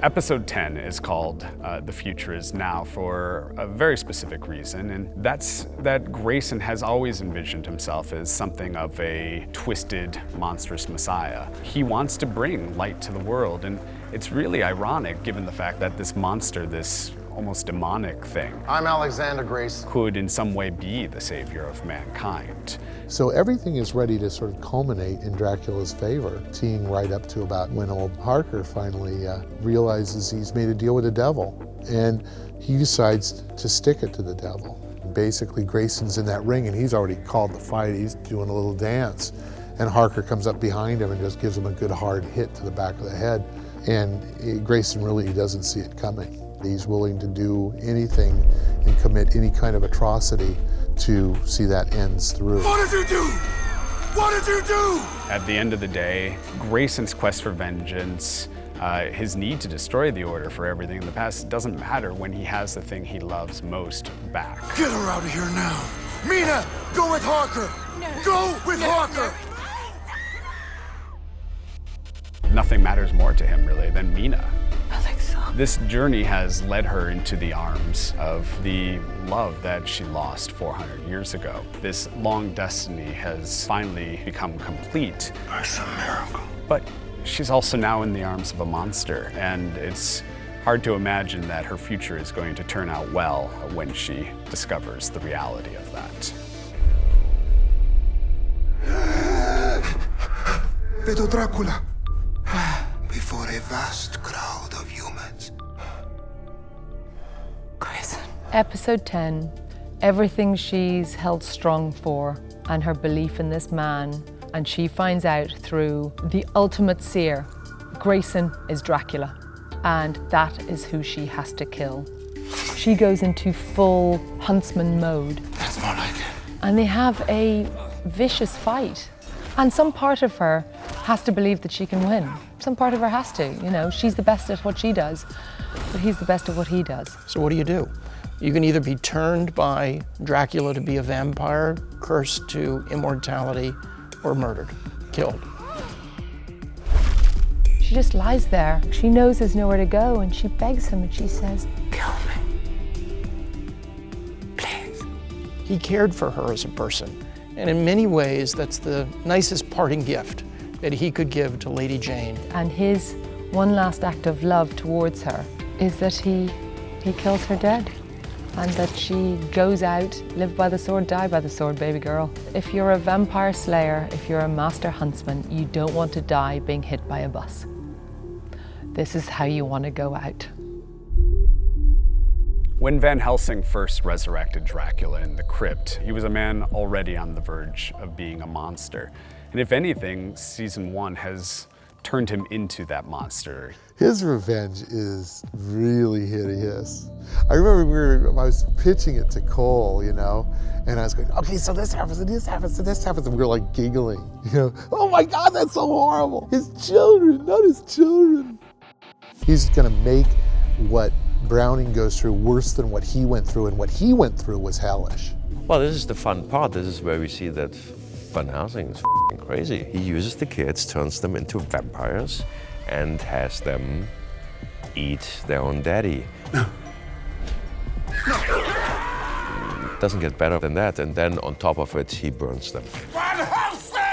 Episode 10 is called The Future Is Now for a very specific reason, and that's that Grayson has always envisioned himself as something of a twisted, monstrous messiah. He wants to bring light to the world, and it's really ironic given the fact that this monster, this almost demonic thing, I'm Alexander Grayson, could in some way be the savior of mankind. So everything is ready to sort of culminate in Dracula's favor, teeing right up to about when old Harker finally realizes he's made a deal with the devil, and he decides to stick it to the devil. Basically, Grayson's in that ring and he's already called the fight, he's doing a little dance, and Harker comes up behind him and just gives him a good hard hit to the back of the head, and Grayson really doesn't see it coming. He's willing to do anything and commit any kind of atrocity to see that ends through. What did you do? What did you do? At the end of the day, Grayson's quest for vengeance, his need to destroy the Order for everything in the past, doesn't matter when he has the thing he loves most back. Get her out of here now. Mina, go with Harker. No. Go with Harker. Nothing matters more to him, really, than Mina. This journey has led her into the arms of the love that she lost 400 years ago. This long destiny has finally become complete. That's a miracle. But she's also now in the arms of a monster, and it's hard to imagine that her future is going to turn out well when she discovers the reality of that. Vedo Dracula before a vast crowd of humans. Grayson. Episode 10, everything she's held strong for and her belief in this man, and she finds out through the ultimate seer, Grayson is Dracula, and that is who she has to kill. She goes into full huntsman mode. That's more like it. And they have a vicious fight. And some part of her has to believe that she can win. Some part of her has to, you know, she's the best at what she does, but he's the best at what he does. So what do? You can either be turned by Dracula to be a vampire, cursed to immortality, or murdered, killed. She just lies there. She knows there's nowhere to go, and she begs him and she says, "Kill me, please." He cared for her as a person, and in many ways, that's the nicest parting gift that he could give to Lady Jane. And his one last act of love towards her is that he kills her dead, and that she goes out, live by the sword, die by the sword, baby girl. If you're a vampire slayer, if you're a master huntsman, you don't want to die being hit by a bus. This is how you want to go out. When Van Helsing first resurrected Dracula in the crypt, he was a man already on the verge of being a monster. And if anything, season 1 has turned him into that monster. His revenge is really hideous. I remember I was pitching it to Cole, you know, and I was going, okay, so this happens, and this happens, and this happens, and we were like giggling, you know, oh my God, that's so horrible. His children, not his children. He's gonna make what Browning goes through worse than what he went through, and what he went through was hellish. Well, this is the fun part. This is where we see that Van Helsing is f***ing crazy. He uses the kids, turns them into vampires, and has them eat their own daddy. Doesn't get better than that, and then on top of it, he burns them. Van Helsing!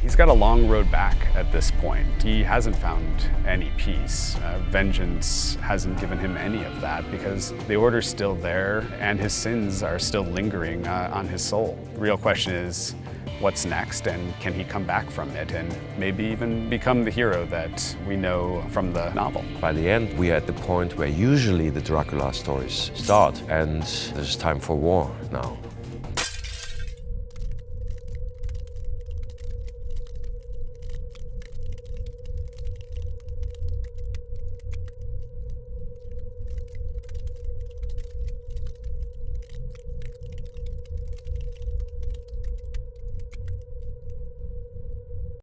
He's got a long road back at this point. He hasn't found any peace. Vengeance hasn't given him any of that because the Order's still there and his sins are still lingering on his soul. The real question is, what's next, and can he come back from it and maybe even become the hero that we know from the novel? By the end, we are at the point where usually the Dracula stories start, and there's time for war now.